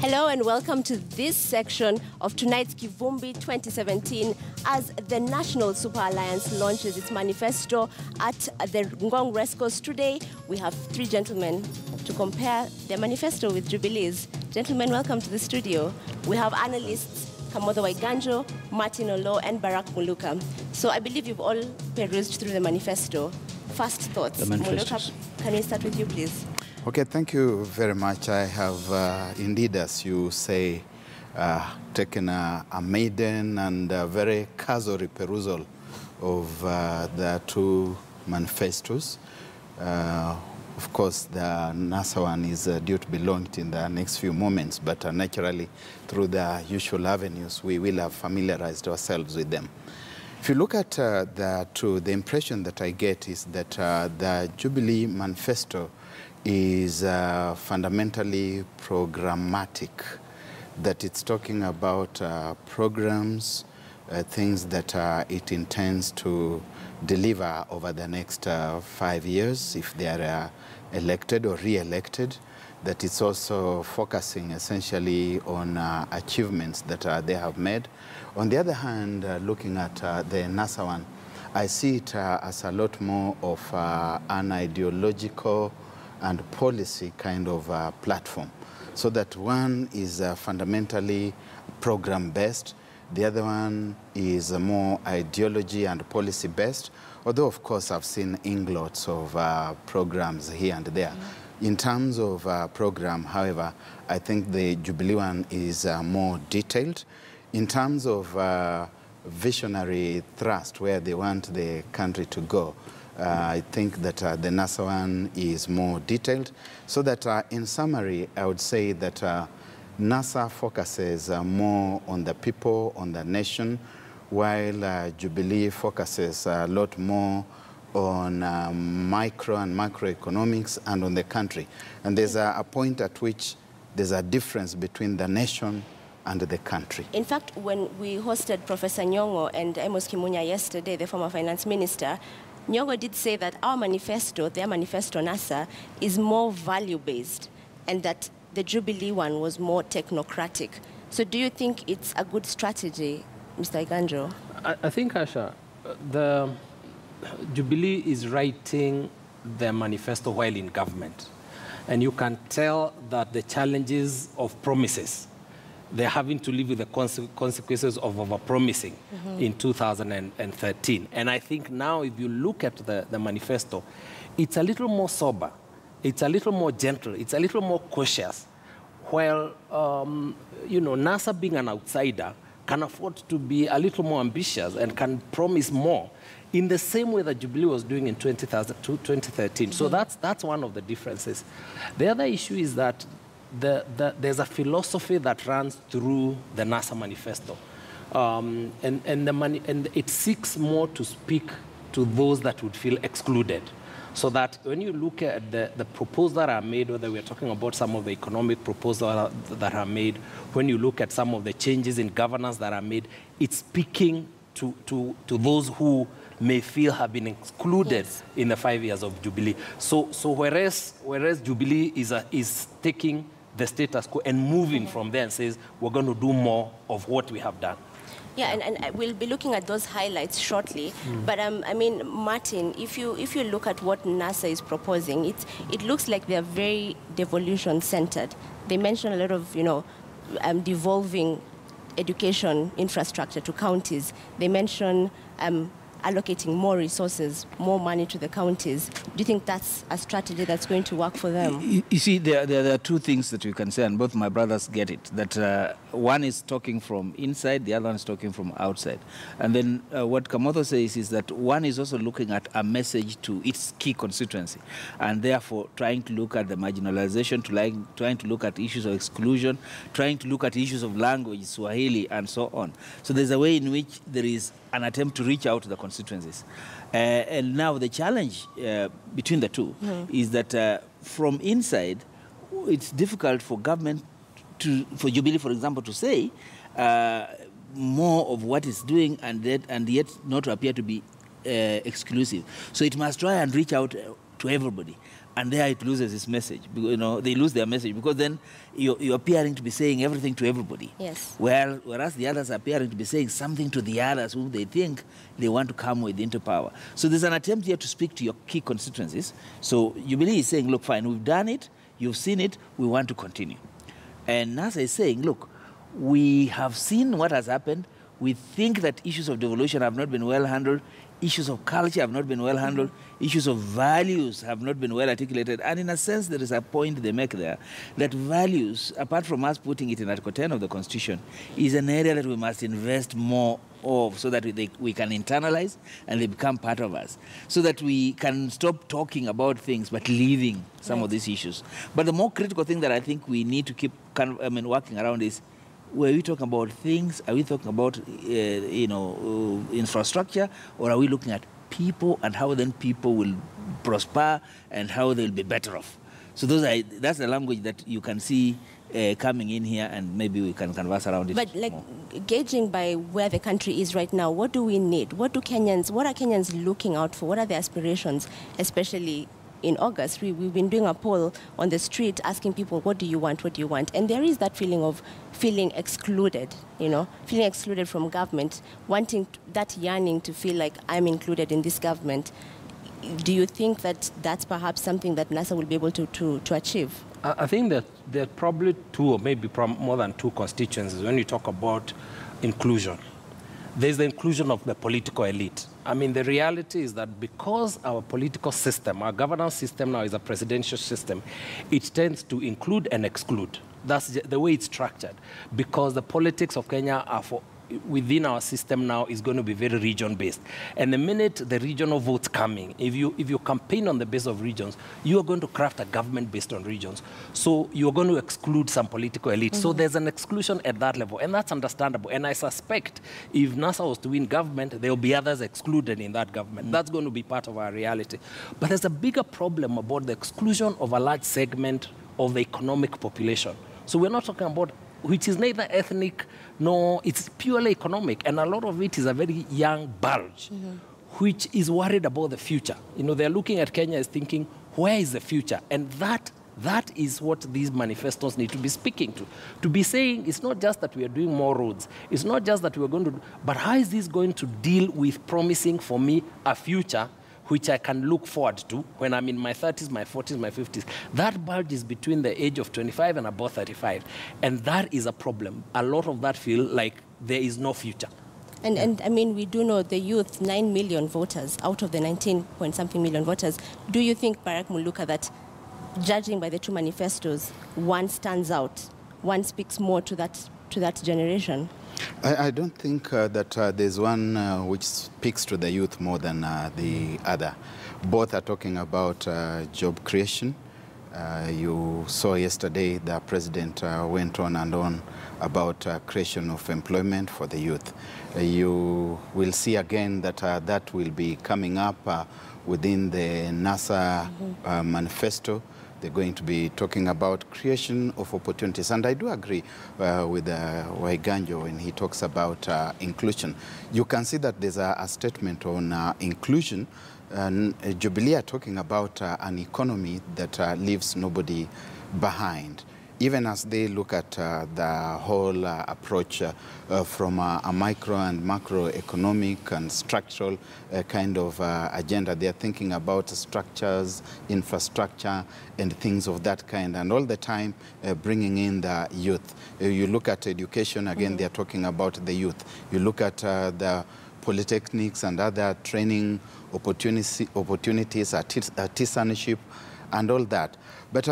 Hello and welcome to this section of tonight's Kivumbi2017 as the National Super Alliance launches its manifesto at the Ngong Rescos. Today, we have three gentlemen to compare their manifesto with Jubilee's. Gentlemen, welcome to the studio. We have analysts Kamodho Waiganjo, Martin Olo, and Barack Muluka. So I believe you've all perused through the manifesto. First thoughts. Muluka, can we start with you, please? Okay, thank you very much. I have indeed, as you say, taken a maiden and a very cursory perusal of the two manifestos. Of course, the NASA one is due to be launched in the next few moments, but naturally, through the usual avenues, we will have familiarized ourselves with them. If you look at the two, the impression that I get is that the Jubilee manifesto is fundamentally programmatic, that it's talking about programs, things that it intends to deliver over the next 5 years if they are elected or re-elected, that it's also focusing essentially on achievements that they have made. On the other hand, looking at the NASA one, I see it as a lot more of an ideological and policy kind of platform. So that one is fundamentally program-based, the other one is more ideology and policy-based, although of course I've seen inglots of programs here and there. In terms of program, however, I think the Jubilee one is more detailed. In terms of visionary thrust, where they want the country to go, I think that the NASA one is more detailed. So that in summary, I would say that NASA focuses more on the people, on the nation, while Jubilee focuses a lot more on micro and macroeconomics and on the country. And there's a point at which there's a difference between the nation and the country. In fact, when we hosted Professor Nyong'o and Amos Kimunya yesterday, the former finance minister, Nyong'o did say that our manifesto, their manifesto NASA, is more value-based and that the Jubilee one was more technocratic. So do you think it's a good strategy, Mr. Waiganjo? I think, Asha, the Jubilee is writing their manifesto while in government. And you can tell that the challenges of promises, they're having to live with the consequences of over-promising in 2013. And I think now, if you look at the manifesto, it's a little more sober, it's a little more gentle, it's a little more cautious, while, you know, NASA being an outsider can afford to be a little more ambitious and can promise more in the same way that Jubilee was doing in 2013. So that's one of the differences. The other issue is that there's a philosophy that runs through the NASA manifesto. And it seeks more to speak to those that would feel excluded. So that when you look at the proposals that are made, whether we're talking about some of the economic proposals that are made, when you look at some of the changes in governance that are made, it's speaking to those who may feel have been excluded in the 5 years of Jubilee. So whereas Jubilee is taking the status quo and moving from there and says, we're going to do more of what we have done. Yeah, and we'll be looking at those highlights shortly. But I mean, Martin, if you look at what NASA is proposing, it looks like they're very devolution-centered. They mention a lot of, you know, devolving education infrastructure to counties. They mention allocating more resources, more money to the counties. Do you think that's a strategy that's going to work for them? You see, there are two things that you can say, and both my brothers get it, that one is talking from inside, the other one is talking from outside. And then what Kamodho says is that one is also looking at a message to its key constituency, and therefore trying to look at the marginalization, trying to look at issues of exclusion, trying to look at issues of language, Swahili, and so on. So there's a way in which there is an attempt to reach out to the constituencies. And now the challenge between the two is that from inside, it's difficult for government for Jubilee, for example, to say more of what it's doing and yet not to appear to be exclusive. So it must try and reach out to everybody. And there it loses its message. You know, they lose their message because then you're appearing to be saying everything to everybody. Yes. Whereas the others are appearing to be saying something to the others who they think they want to come with into power. So there's an attempt here to speak to your key constituencies. So Jubilee is saying, look, fine, we've done it, you've seen it, we want to continue. And NASA is saying, look, we have seen what has happened. We think that issues of devolution have not been well handled. Issues of culture have not been well handled. Issues of values have not been well articulated. And in a sense, there is a point they make there that values, apart from us putting it in Article 10 of the Constitution, is an area that we must invest more of so that we can internalize and they become part of us. So that we can stop talking about things but leaving some of these issues. But the more critical thing that I think we need to keep working around is, were we talking about things? Are we talking about, infrastructure? Or are we looking at people and how then people will prosper and how they'll be better off? So that's the language that you can see coming in here, and maybe we can converse around it. But more. Gauging by where the country is right now, what do we need? What are Kenyans looking out for? What are their aspirations, especially in August? We've been doing a poll on the street asking people, what do you want? What do you want? And there is that feeling of feeling excluded, feeling excluded from government, wanting that yearning to feel like I'm included in this government. Do you think that that's perhaps something that NASA will be able to achieve? I think that there are probably two or maybe more than two constituencies when you talk about inclusion. There's the inclusion of the political elite. I mean, the reality is that because our political system, our governance system now is a presidential system, it tends to include and exclude. That's the way it's structured. Because the politics of Kenya are within our system now is going to be very region-based. And the minute the regional votes coming, if you campaign on the basis of regions, you are going to craft a government based on regions. So you're going to exclude some political elite. So there's an exclusion at that level, and that's understandable. And I suspect if NASA was to win government, there will be others excluded in that government. That's going to be part of our reality. But there's a bigger problem about the exclusion of a large segment of the economic population. So we're not talking about which is neither ethnic nor it's purely economic, and a lot of it is a very young bulge, which is worried about the future. They're looking at Kenya as thinking, where is the future? And that is what these manifestos need to be speaking to be saying it's not just that we are doing more roads, it's not just that we're going to, but how is this going to deal with promising for me a future which I can look forward to when I'm in my 30s, my 40s, my 50s. That bulge is between the age of 25 and about 35. And that is a problem. A lot of that feel like there is no future. And I mean, we do know the youth, 9 million voters out of the 19-point-something million voters. Do you think Barack Muluka that, judging by the two manifestos, one stands out, one speaks more to that generation? I don't think that there's one which speaks to the youth more than the other. Both are talking about job creation. You saw yesterday the president went on and on about creation of employment for the youth. You will see again that that will be coming up within the NASA manifesto. They're going to be talking about creation of opportunities. And I do agree with Waiganjo when he talks about inclusion. You can see that there's a statement on inclusion. Jubilee are talking about an economy that leaves nobody behind, even as they look at the whole approach from a micro and macroeconomic and structural kind of agenda. They are thinking about structures, infrastructure, and things of that kind, and all the time bringing in the youth. You look at education, again, they are talking about the youth. You look at the polytechnics and other training opportunities, artisanship, and all that. But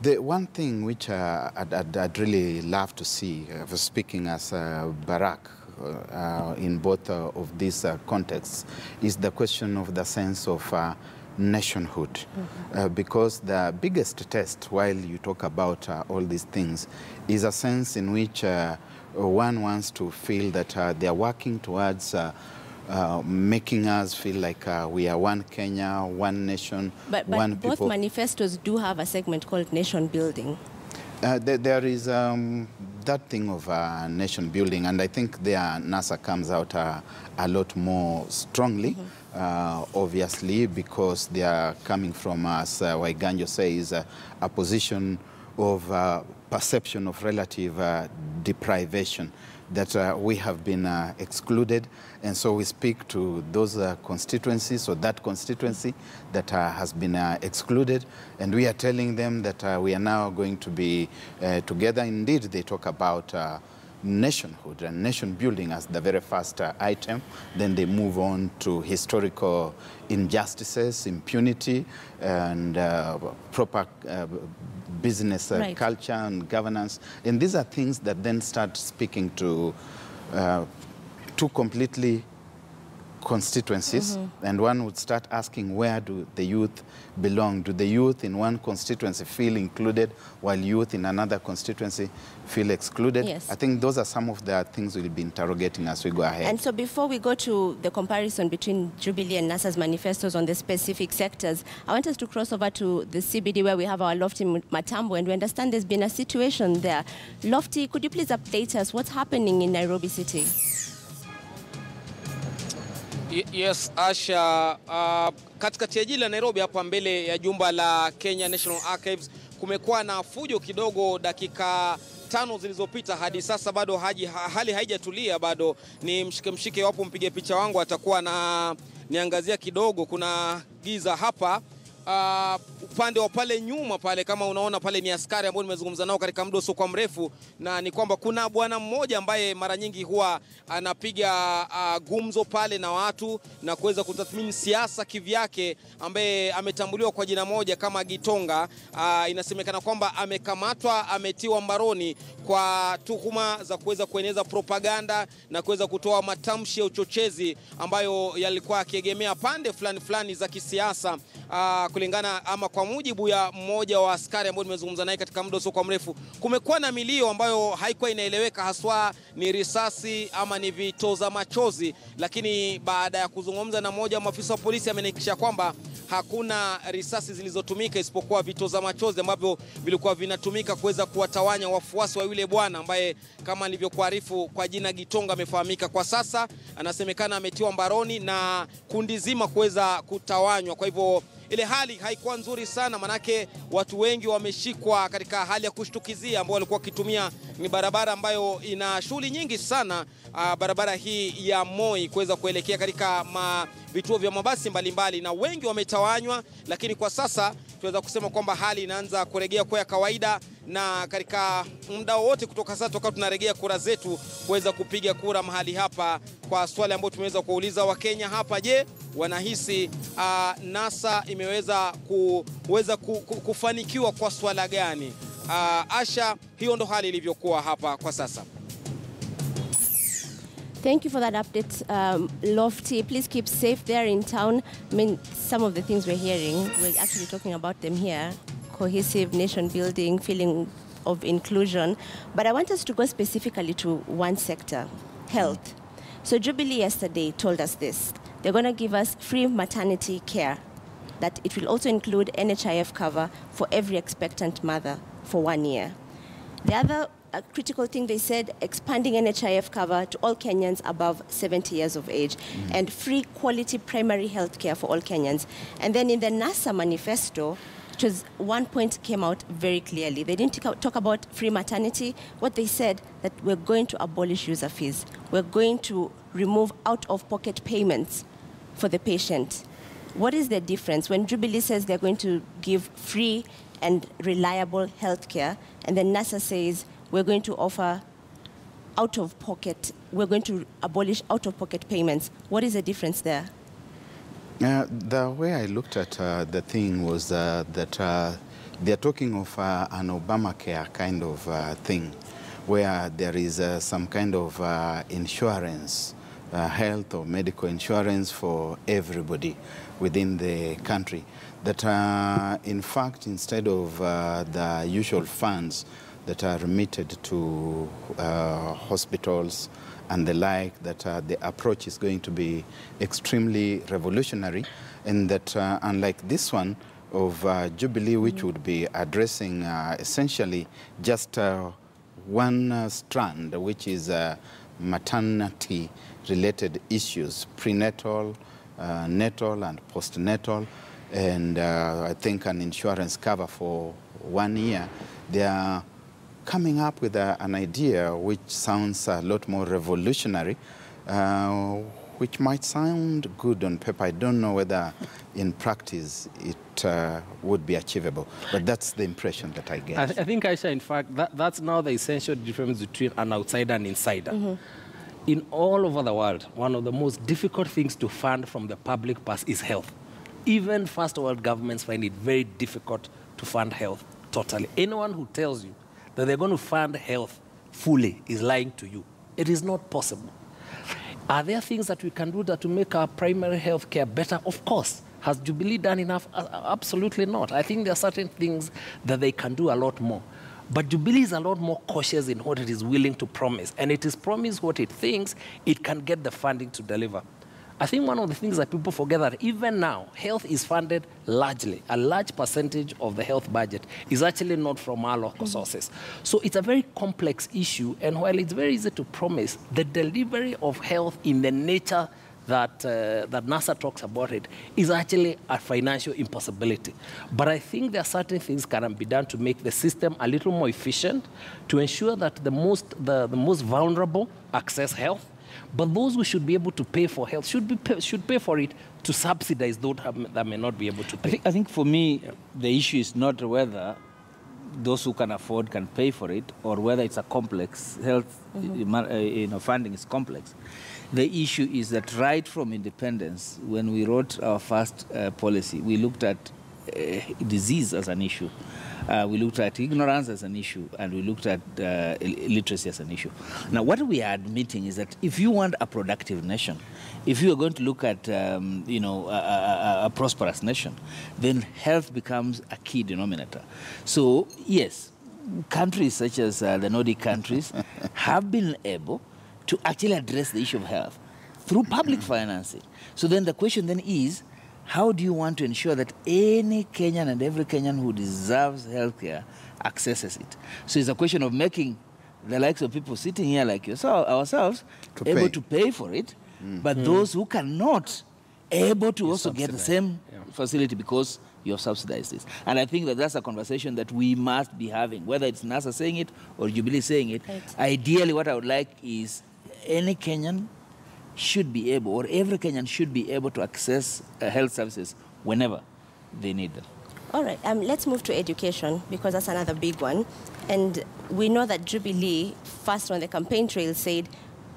the one thing which I'd really love to see, speaking as Barack in both of these contexts, is the question of the sense of nationhood. Because the biggest test, while you talk about all these things, is a sense in which one wants to feel that they are working towards making us feel like we are one Kenya, one nation, one people. But both manifestos do have a segment called nation building. There is that that thing of nation building, and I think there NASA comes out a lot more strongly, obviously, because they are coming from, as Waiganjo says, a position of perception of relative deprivation, that we have been excluded. And so we speak to those constituencies, or that constituency that has been excluded, and we are telling them that we are now going to be together. Indeed, they talk about nationhood and nation building as the very first item. Then they move on to historical injustices, impunity, and proper business culture and governance. And these are things that then start speaking to two completely constituencies, and one would start asking, where do the youth belong? Do the youth in one constituency feel included, while youth in another constituency feel excluded? Yes. I think those are some of the things we'll be interrogating as we go ahead. And so before we go to the comparison between Jubilee and NASA's manifestos on the specific sectors, I want us to cross over to the CBD, where we have our Lofty Matambo, and we understand there's been a situation there. Lofty, could you please update us what's happening in Nairobi City? Yes, Asha, katikati ya jiji la Nairobi hapa mbele ya jumba la Kenya National Archives kumekuwa na fujo kidogo dakika 5 zilizopita. Hadi sasa bado hali haijatulia, bado ni mshike wapo mpige picha wangu atakuwa na niangazia kidogo. Kuna giza hapa. Upande wa pale nyuma pale, kama unaona pale, ni askari ambao nimezungumza nao katika muda usio mrefu, na ni kwamba kuna bwana mmoja ambaye mara nyingi huwa anapiga gumzo pale na watu na kuweza kutathmini siasa kivyake, ambaye ametambuliwa kwa jina moja kama Gitonga. Inasemekana kwamba amekamatwa, ametiwa mbaroni kwa tuhuma za kuweza kueneza propaganda na kuweza kutoa matamshi ya uchochezi ambayo yalikuwa yakiegemea pande fulani za kisiasa, kulingana ama kwa mujibu ya mmoja wa askari ambao nimezungumza naye katika muda usio mrefu. Kumekuwa na milio ambayo haikuwa inaeleweka haswa ni risasi ama ni vitoza machozi, lakini baada ya kuzungumza na mmoja wa maafisa wa polisi amenihakikishia kwamba hakuna risasi zilizotumika isipokuwa vitoza machozi ambavyo vilikuwa vinatumika kuweza kuwatawanya wafuasi wa yule bwana ambaye kama nilivyokuarifu kwa jina Gitonga amefahamika. Kwa sasa anasemekana ametiwa mbaroni na kundi zima kuweza kutawanywa. Kwa hivyo ile hali haikuwa nzuri sana, manake watu wengi wameshikwa katika hali ya kushtukizia, ambao walikuwa wakitumia ni barabara ambayo ina shughuli nyingi sana, barabara hii ya Moi kuweza kuelekea katika vituo vya mabasi mbalimbali, na wengi wametawanywa. Lakini kwa sasa tunaweza kusema kwamba hali inaanza kurejea kwa kawaida, na katika muda wote kutoka sasa toka tunarejea kura zetu kuweza kupiga kura mahali hapa. Kwa swali ambalo tumeweza kuuliza Wakenya hapa, je, wanahisi NASA imeweza kufanikiwa kwa swala gani? Asha, hiyo ndo hali ilivyokuwa hapa kwa sasa. Thank you for that update, Lofty. Please keep safe there in town. I mean, some of the things we're hearing, we're actually talking about them here. Cohesive nation building, feeling of inclusion. But I want us to go specifically to one sector, health. So Jubilee yesterday told us this. They're going to give us free maternity care, that it will also include NHIF cover for every expectant mother for 1 year. The other critical thing they said, expanding NHIF cover to all Kenyans above 70 years of age, and free quality primary health care for all Kenyans. And then in the NASA manifesto, which was one point came out very clearly. They didn't talk about free maternity. What they said, that we're going to abolish user fees. We're going to remove out-of-pocket payments for the patient. What is the difference when Jubilee says they're going to give free and reliable health care, and then NASA says we're going to offer out-of-pocket, we're going to abolish out-of-pocket payments? What is the difference there? The way I looked at the thing was that they're talking of an Obamacare kind of thing, where there is some kind of insurance, health or medical insurance for everybody within the country. That in fact, instead of the usual funds that are remitted to hospitals and the like, that the approach is going to be extremely revolutionary, and that unlike this one of Jubilee, which would be addressing essentially just one strand, which is maternity-related issues, prenatal, natal, and postnatal, and I think an insurance cover for 1 year. They are coming up with an idea which sounds a lot more revolutionary, which might sound good on paper. I don't know whether in practice it would be achievable, but that's the impression that I get. I think, Aisha, in fact, that's now the essential difference between an outsider and insider. In all over the world, one of the most difficult things to fund from the public purse is health. Even first world governments find it very difficult to fund health totally. Anyone who tells you that they're going to fund health fully is lying to you. It is not possible. Are there things that we can do that to make our primary health care better? Of course. Has Jubilee done enough? Absolutely not. I think there are certain things that they can do a lot more. But Jubilee is a lot more cautious in what it is willing to promise. And it is promised what it thinks it can get the funding to deliver. I think one of the things that people forget that even now, health is funded largely. A large percentage of the health budget is actually not from our local sources. So it's a very complex issue. And while it's very easy to promise, the delivery of health in the nature that NASA talks about it is actually a financial impossibility. But I think there are certain things can be done to make the system a little more efficient, to ensure that the most vulnerable access health. But those who should be able to pay for health should pay for it to subsidize those that may not be able to pay. I think for me, the issue is not whether those who can afford can pay for it or whether it's a complex health, funding is complex. The issue is that right from independence, when we wrote our first policy, we looked at disease as an issue. We looked at ignorance as an issue, and we looked at illiteracy as an issue. Now, what we are admitting is that if you want a productive nation, if you are going to look at, a prosperous nation, then health becomes a key denominator. So, yes, countries such as the Nordic countries have been able to actually address the issue of health through public financing. So then the question then is, how do you want to ensure that any Kenyan and every Kenyan who deserves healthcare accesses it? So it's a question of making the likes of people sitting here like ourselves able to pay for it, but those who cannot, able to also get the same facility because you have subsidized this. And I think that that's a conversation that we must be having, whether it's NASA saying it or Jubilee saying it. Right. Ideally, what I would like is any Kenyan should be able, or every Kenyan should be able to access health services whenever they need them. All right, let's move to education, because that's another big one. And we know that Jubilee, first on the campaign trail, said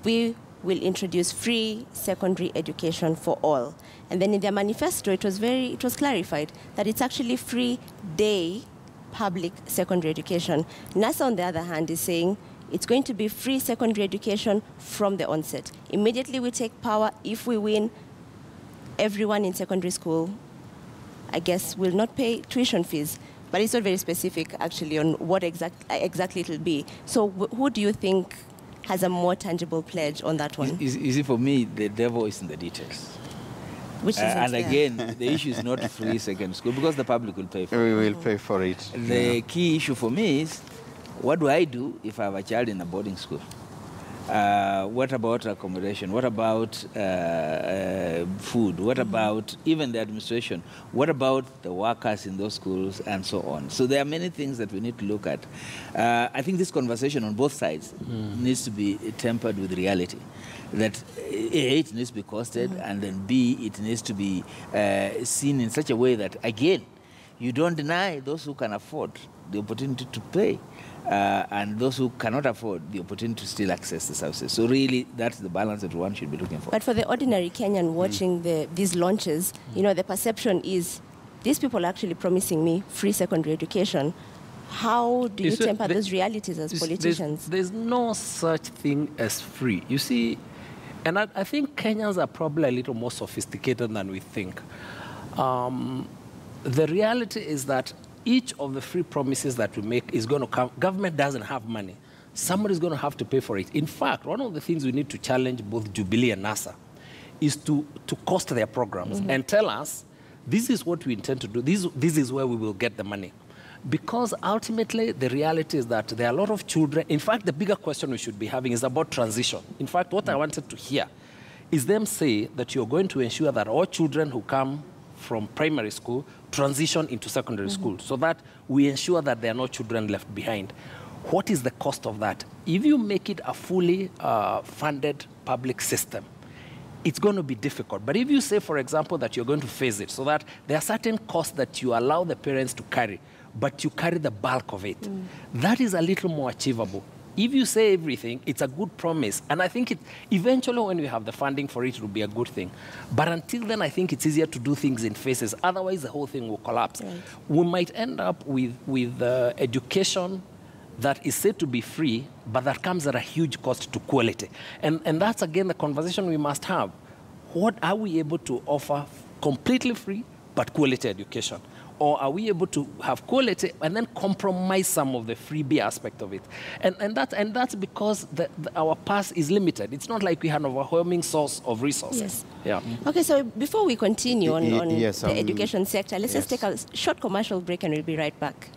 we will introduce free secondary education for all. And then in their manifesto, it was clarified that it's actually free day public secondary education. NASA, on the other hand, is saying it's going to be free secondary education from the onset. Immediately we take power. If we win, everyone in secondary school, I guess, will not pay tuition fees. But it's not very specific, actually, on what exactly it will be. So who do you think has a more tangible pledge on that one? You see, for me, the devil is in the details. Which is and again, the issue is not free secondary school, because the public will pay for it. We will pay for it. The key issue for me is, what do I do if I have a child in a boarding school? What about accommodation? What about food? What about even the administration? What about the workers in those schools and so on? So there are many things that we need to look at. I think this conversation on both sides needs to be tempered with reality. That A, it needs to be costed, and then B, it needs to be seen in such a way that, again, you don't deny those who can afford the opportunity to pay. And those who cannot afford the opportunity to still access the services. So really, that's the balance that one should be looking for. But for the ordinary Kenyan watching these launches, the perception is, these people are actually promising me free secondary education. How do you temper those realities as politicians? There's no such thing as free. You see, and I think Kenyans are probably a little more sophisticated than we think. The reality is that each of the free promises that we make is going to come. Government doesn't have money. Somebody's going to have to pay for it. In fact, one of the things we need to challenge both Jubilee and NASA is to cost their programs and tell us, this is what we intend to do. This is where we will get the money. Because ultimately, the reality is that there are a lot of children. In fact, the bigger question we should be having is about transition. In fact, what I wanted to hear is them say that you're going to ensure that all children who come from primary school transition into secondary school, so that we ensure that there are no children left behind. What is the cost of that? If you make it a fully funded public system, it's going to be difficult. But if you say, for example, that you're going to phase it, so that there are certain costs that you allow the parents to carry, but you carry the bulk of it, that is a little more achievable. If you say everything, it's a good promise. And I think eventually when we have the funding for it, it will be a good thing. But until then, I think it's easier to do things in phases. Otherwise, the whole thing will collapse. Right. We might end up with education that is said to be free, but that comes at a huge cost to quality. And that's, again, the conversation we must have. What are we able to offer completely free, but quality education? Or are we able to have quality and then compromise some of the freebie aspect of it? And that's because our past is limited. It's not like we have an overwhelming source of resources. Yes. Yeah. Okay, so before we continue on the education sector, let's just take a short commercial break and we'll be right back.